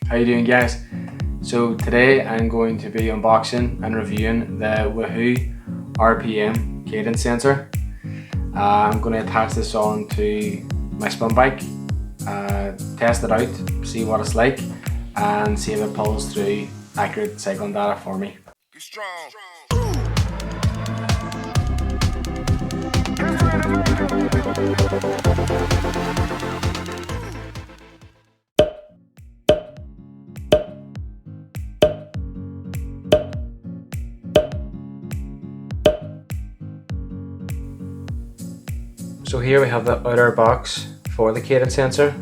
How you doing, guys? So today I'm going to be unboxing and reviewing the Wahoo RPM cadence sensor. I'm going to attach this on to my spin bike, test it out, see what it's like, and see if it pulls through accurate cycling data for me. Be strong. So here we have the outer box for the cadence sensor.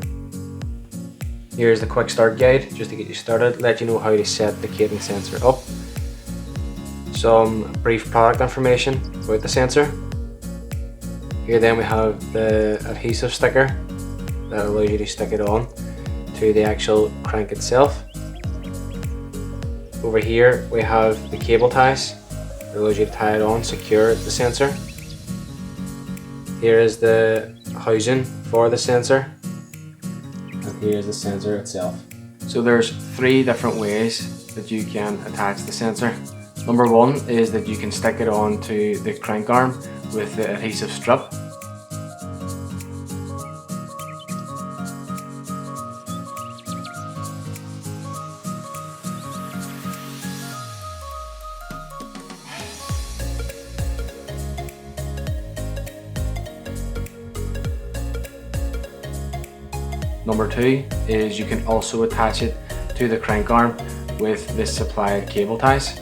Here's the quick start guide, just to get you started, let you know how to set the cadence sensor up. Some brief product information about the sensor. Here then we have the adhesive sticker that allows you to stick it on to the actual crank itself. Over here we have the cable ties that allows you to tie it on, secure the sensor. Here is the housing for the sensor, and here's the sensor itself. So there's 3 different ways that you can attach the sensor. Number 1 is that you can stick it onto the crank arm with the adhesive strip. Number 2 is you can also attach it to the crank arm with this supplied cable ties.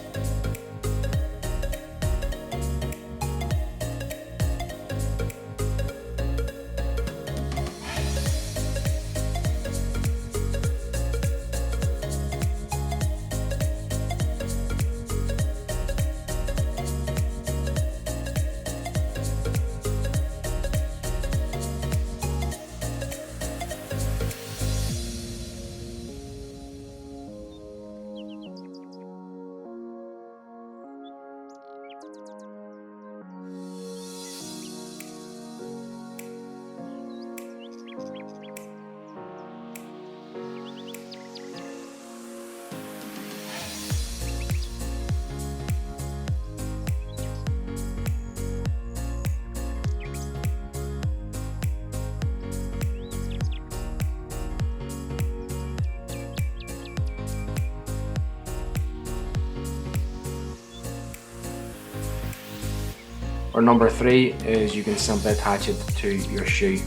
Or number 3 is you can simply attach it to your shoe.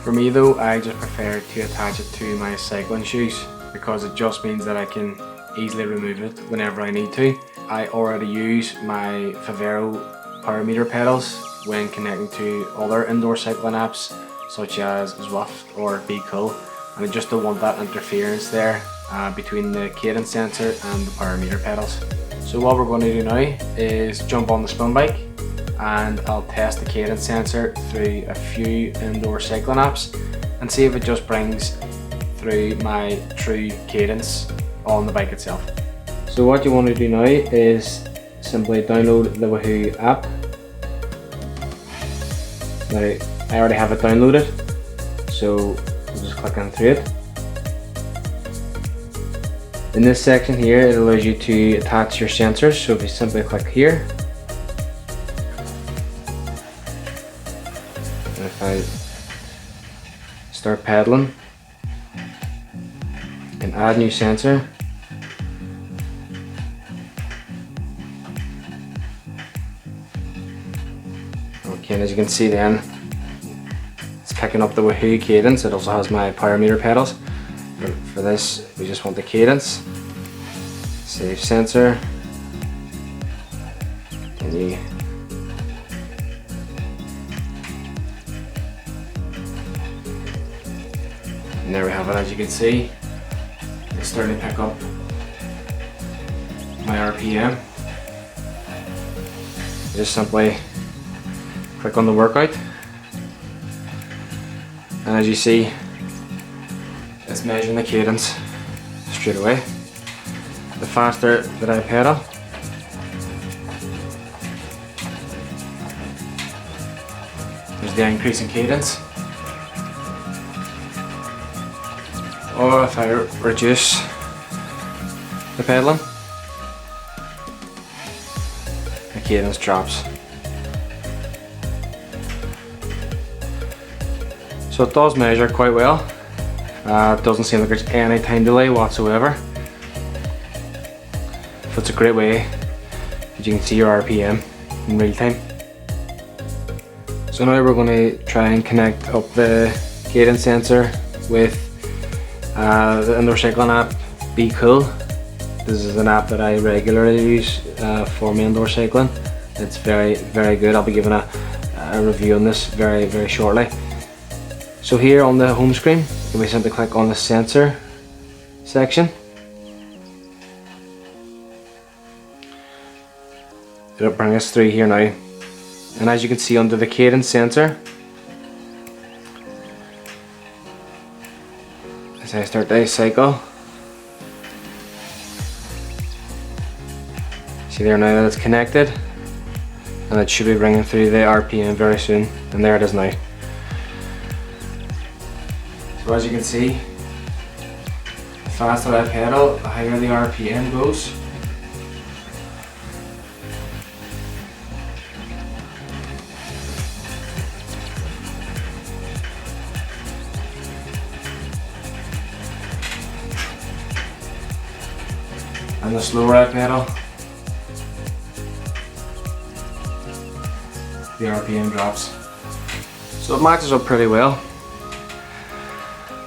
For me though, I just prefer to attach it to my cycling shoes because it just means that I can easily remove it whenever I need to. I already use my Favero power meter pedals when connecting to other indoor cycling apps such as Zwift or Bkool, and I just don't want that interference there between the cadence sensor and the power meter pedals. So what we're going to do now is jump on the spin bike and I'll test the cadence sensor through a few indoor cycling apps and see if it just brings through my true cadence on the bike itself. So what you want to do now is simply download the Wahoo app. Now, I already have it downloaded, so I'll just click on through it. In this section here, it allows you to attach your sensors, so if you simply click here, and if I start pedaling, you can add new sensor. Okay, and as you can see then, it's picking up the Wahoo cadence. It also has my power meter pedals. For this, we just want the cadence. Save sensor. Continue. And there we have it. As you can see, it's starting to pick up my RPM. Just simply click on the workout, and as you see, it's measuring the cadence straight away. The faster that I pedal, there's the increase in cadence. Or if I reduce the pedaling, the cadence drops. So it does measure quite well. It doesn't seem like there's any time delay whatsoever. So it's a great way that you can see your RPM in real time. So now we're going to try and connect up the cadence sensor with the indoor cycling app Bkool. This is an app that I regularly use for my indoor cycling. It's very good. I'll be giving a review on this very shortly. So here on the home screen, you'll be sent to click on the sensor section. It'll bring us through here now. And as you can see under the cadence sensor, as I start the cycle, see there now that it's connected, and it should be bringing through the RPM very soon, and there it is now. So as you can see, the faster I pedal, the higher the RPM goes. And the slower I pedal, the RPM drops. So it matches up pretty well.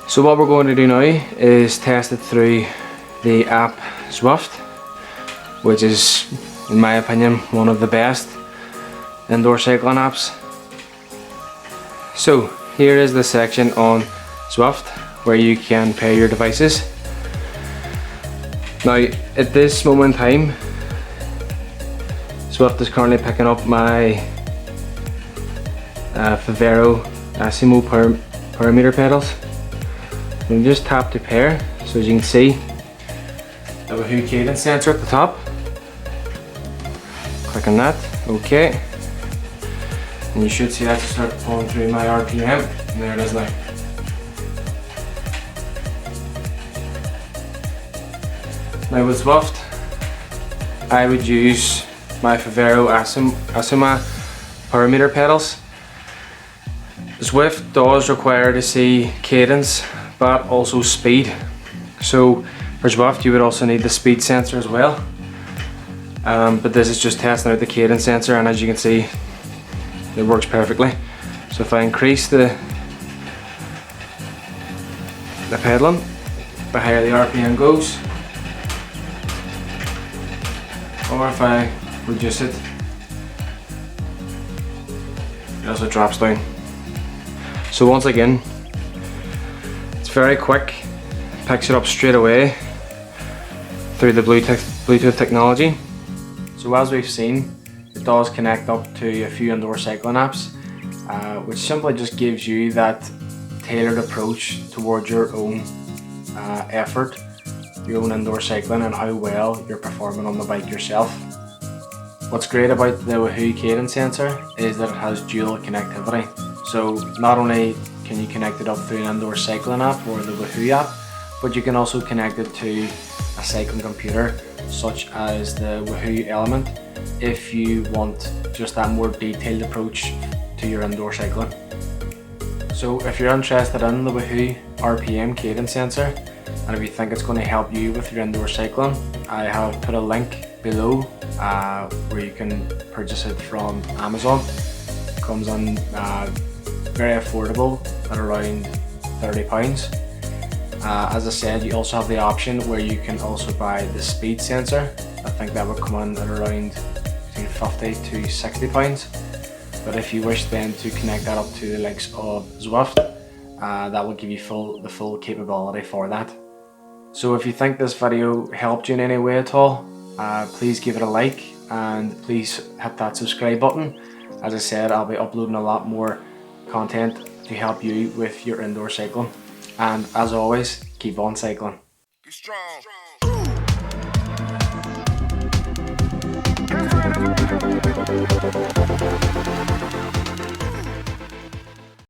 So what we're going to do now is test it through the app Zwift, which is, in my opinion, one of the best indoor cycling apps. So here is the section on Zwift where you can pair your devices. Now at this moment in time, Zwift is currently picking up my Vivero Asimo parameter pedals. And just tap to pair. So as you can see, the Wahoo cadence sensor at the top. Click on that, OK. And you should see that to start pulling through my RPM. And there it is now. Now with Zwift, I would use my Vivero Asimo parameter pedals. Zwift does require to see cadence, but also speed. So for Zwift you would also need the speed sensor as well. But this is just testing out the cadence sensor, and as you can see, it works perfectly. So if I increase the pedaling, the higher the RPM goes. Or if I reduce it, it also drops down. So once again, it's very quick, picks it up straight away through the Bluetooth technology. So as we've seen, it does connect up to a few indoor cycling apps, which simply just gives you that tailored approach towards your own effort, your own indoor cycling, and how well you're performing on the bike yourself. What's great about the Wahoo cadence sensor is that it has dual connectivity. So not only can you connect it up through an indoor cycling app or the Wahoo app, but you can also connect it to a cycling computer such as the Wahoo Element if you want just that more detailed approach to your indoor cycling. So if you're interested in the Wahoo RPM cadence sensor, and if you think it's going to help you with your indoor cycling, I have put a link below where you can purchase it from Amazon. It comes on very affordable at around £30. As I said, you also have the option where you can also buy the speed sensor. I think that would come in at around between £50 to £60. But if you wish then to connect that up to the likes of Zwift, that will give you the full capability for that. So if you think this video helped you in any way at all, please give it a like and please hit that subscribe button. As I said, I'll be uploading a lot more content to help you with your indoor cycling. And as always, keep on cycling. Be strong.